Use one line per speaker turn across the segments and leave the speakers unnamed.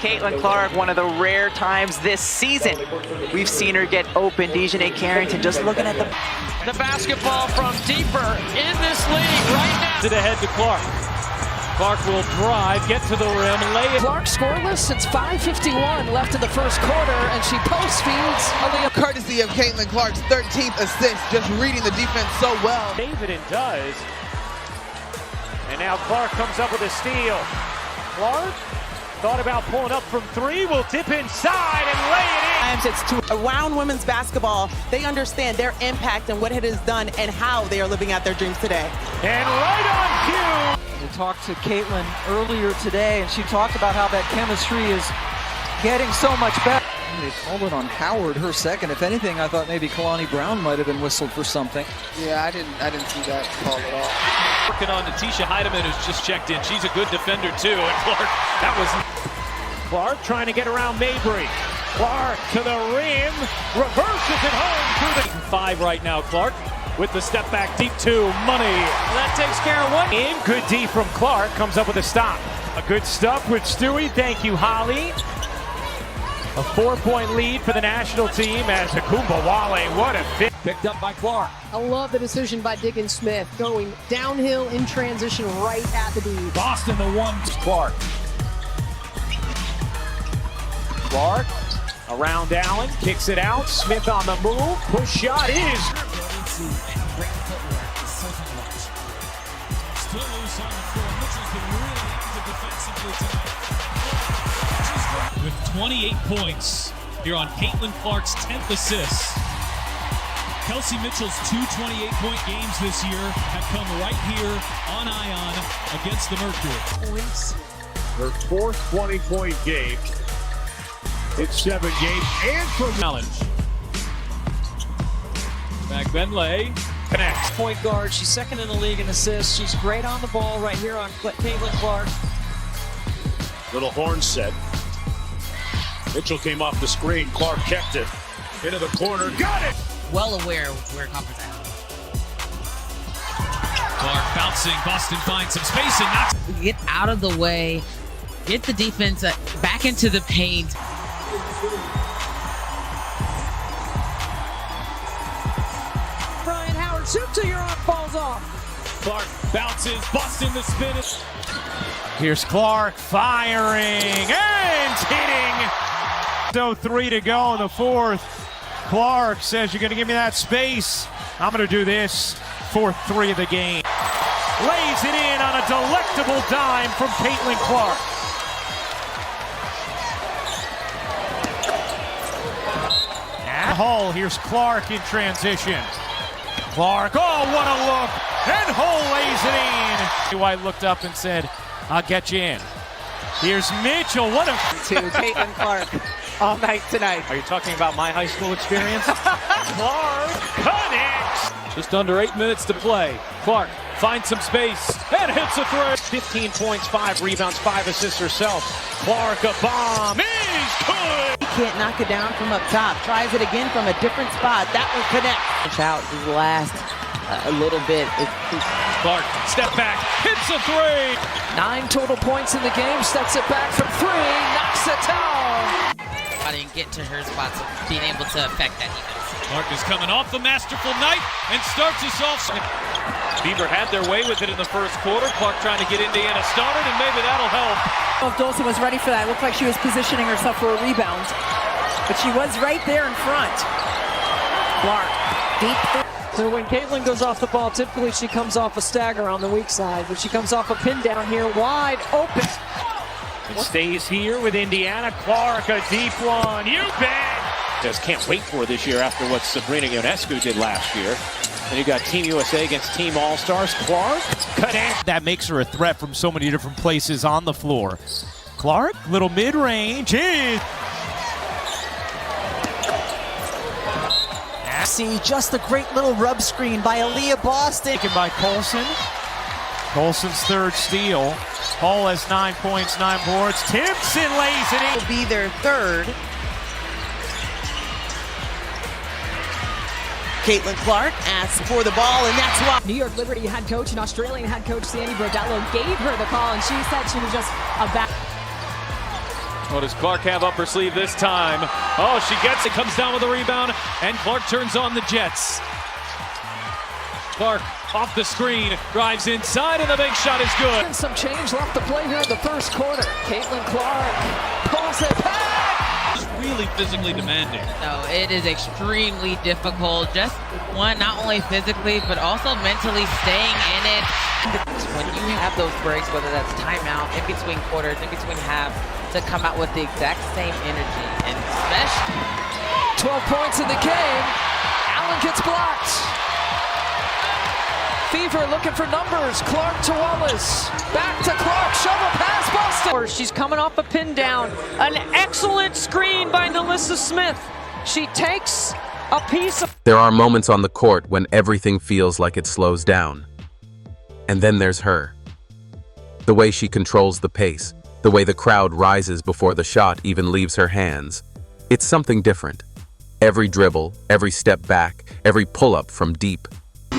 Caitlin Clark, one of the rare times this season we've seen her get open. Dejanay Carrington just looking at
the basketball from deeper in this league right now.
To the head to Clark. Clark will drive, get to the rim, lay it.
Clark scoreless. It's 5:51 left in the first quarter, and she post feeds.
Courtesy of Caitlin Clark's 13th assist, just reading the defense so well.
David and does. And now Clark comes up with a steal. Clark thought about pulling up from three, will dip inside and lay it in.
It's around women's basketball. They understand their impact and what it has done and how they are living out their dreams today.
And right on cue.
We talked to Caitlin earlier today, and she talked about how that chemistry is getting so much better. They called it on Howard, her second. If anything, I thought maybe Kalani Brown might have been whistled for something.
Yeah, I didn't see that call at all.
Working on Natisha Heidemann, who's just checked in. She's a good defender too. And Clark, that was
Clark trying to get around Mabry. Clark to the rim, reverses it home through the 5 right now. Clark with the step back deep two, money.
well, that takes care of one.
In good D from Clark, comes up with a stop. A good stop with Stewie. Thank you, Holly. A 4-point lead for the national team as Akumbawale, what a fit. Picked up by Clark.
I love the decision by Diggins Smith, going downhill in transition right at the D.
Boston the one. Clark. Clark around Allen, kicks it out. Smith on the move. Push shot is.
Still loose on the floor. Mitchell's been really active defensively tonight. With 28 points here on Caitlin Clark's 10th assist. Kelsey Mitchell's 2 28-point games this year have come right here on Ion against the Mercury.
Points.
Her fourth 20-point game. It's 7 games and from
Challenge. Back Benlay connects.
Point guard, she's second in the league in assists. She's great on the ball right here on Caitlin Clark.
little horn set. Mitchell came off the screen. Clark kept it. Into the corner. Got it!
Well aware of where Conference at.
Clark bouncing. Boston finds some space and knocks.
Get out of the way. Get the defense back into the paint.
Brian Howard shoots to your arm, falls off.
Clark bounces. Boston the spin.
Here's Clark firing and hitting. So 3 to go in the fourth. Clark says, you're going to give me that space. I'm going to do this. Fourth 3 of the game. Lays it in on a delectable dime from Caitlin Clark. At Hull, here's Clark in transition. Clark, oh, what a look. And Hull lays it in. White looked up and said, I'll get you in. Here's Mitchell, what a...
To Caitlin Clark all night tonight.
Are you talking about my high school experience? Clark connects.
Just under 8 minutes to play. Clark finds some space and hits a three.
15 points, 5 rebounds, 5 assists herself. Clark, a bomb is good.
He can't knock it down from up top. Tries it again from a different spot. That will connect. Out his last a little bit.
Clark, step back, hits a 3.
9 total points in the game. Steps it back from 3. Knocks it down.
I didn't get to her spots of being able to affect that defense.
Clark is coming off a masterful night and starts us off.
Beaver had their way with it in the first quarter. Clark trying to get Indiana started, and maybe that'll help.
If Dolson was ready for that, it looked like she was positioning herself for a rebound. But she was right there in front. Clark, deep. So when Caitlin goes off the ball, typically she comes off a stagger on the weak side, but she comes off a pin down here, wide open.
It stays here with Indiana. Clark, a deep one. You bet. Just can't wait for this year after what Sabrina Ionescu did last year. Then you got Team USA against Team All-Stars. Clark, connect. That makes her a threat from so many different places on the floor. Clark, little mid-range.
See, just a great little rub screen by Aaliyah Boston.
Taken by Colson. Colson's third steal. Hall has 9 points, 9 boards. Timpson lays it in.
Will be their third. Caitlin Clark asks for the ball, and that's why.
New York Liberty head coach and Australian head coach Sandy Brodello gave her the call, and she said she was just a back.
What does Clark have up her sleeve this time? Oh, she gets it, comes down with a rebound, and Clark turns on the Jets. Clark off the screen, drives inside, and the big shot is good.
And some change left to play here in the first quarter. Caitlin Clark pulls it back.
It's really physically demanding.
No, it is extremely difficult. Just one, not only physically, but also mentally staying in it. When you have those breaks, whether that's timeout, in between quarters, in between halves, to come out with the exact same energy, and especially
12 points in the game. Allen gets blocked. Fever looking for numbers. Clark to Wallace. Back to Clark. Shovel pass busted. She's coming off a pin down. An excellent screen by Nalissa Smith. She takes a piece of...
There are moments on the court when everything feels like it slows down. And then there's her. The way she controls the pace, the way the crowd rises before the shot even leaves her hands. It's something different. Every dribble, every step back, every pull-up from deep.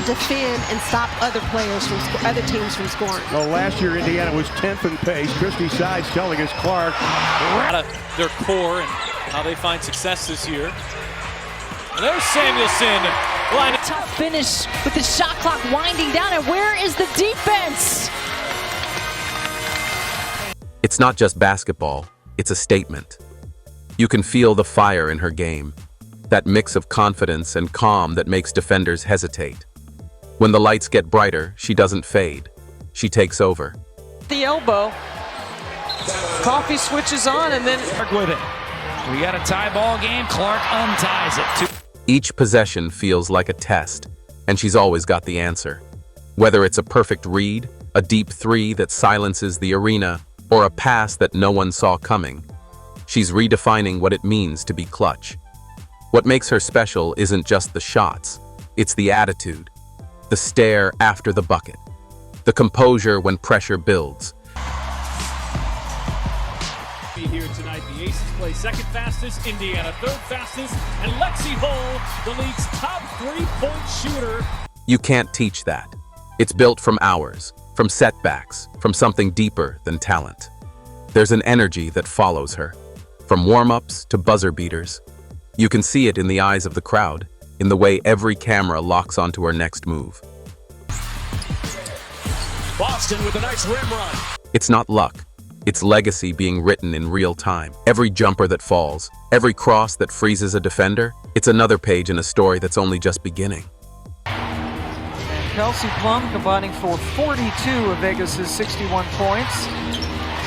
Defend and stop other players from other teams from scoring.
Well, last year Indiana was 10th in pace. Christy Sides telling us Clark
out of their core and how they find success this year. And there's Samuelson.
Tough finish with the shot clock winding down. And where is the defense?
It's not just basketball, it's a statement. You can feel the fire in her game, that mix of confidence and calm that makes defenders hesitate. When the lights get brighter, she doesn't fade. She takes over.
The elbow. Coffee switches on and then...
Clark with it. We got a tie ball game. Clark unties it.
Each possession feels like a test, and she's always got the answer. Whether it's a perfect read, a deep three that silences the arena, or a pass that no one saw coming, she's redefining what it means to be clutch. What makes her special isn't just the shots, it's the attitude, the stare after the bucket, the composure when pressure builds.
Here tonight, the Aces play second fastest, Indiana third fastest, and Lexi Hull, the league's top three-point shooter.
You can't teach that. It's built from hours, from setbacks, from something deeper than talent. There's an energy that follows her, from warm-ups to buzzer beaters. You can see it in the eyes of the crowd, in the way every camera locks onto her next move.
Boston with a nice rim run.
It's not luck. It's legacy being written in real time. Every jumper that falls, every cross that freezes a defender, it's another page in a story that's only just beginning.
Kelsey Plum combining for 42 of Vegas's 61 points.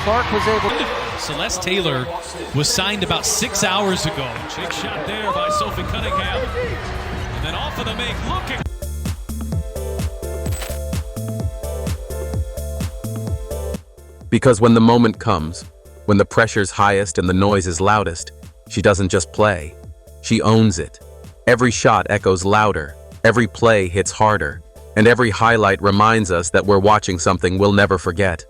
Clark was able to...
Celeste Taylor was signed about 6 hours ago. Big shot there by Sophie Cunningham. And then off of the make, looking.
Because when the moment comes, when the pressure's highest and the noise is loudest, she doesn't just play. She owns it. Every shot echoes louder, every play hits harder, and every highlight reminds us that we're watching something we'll never forget.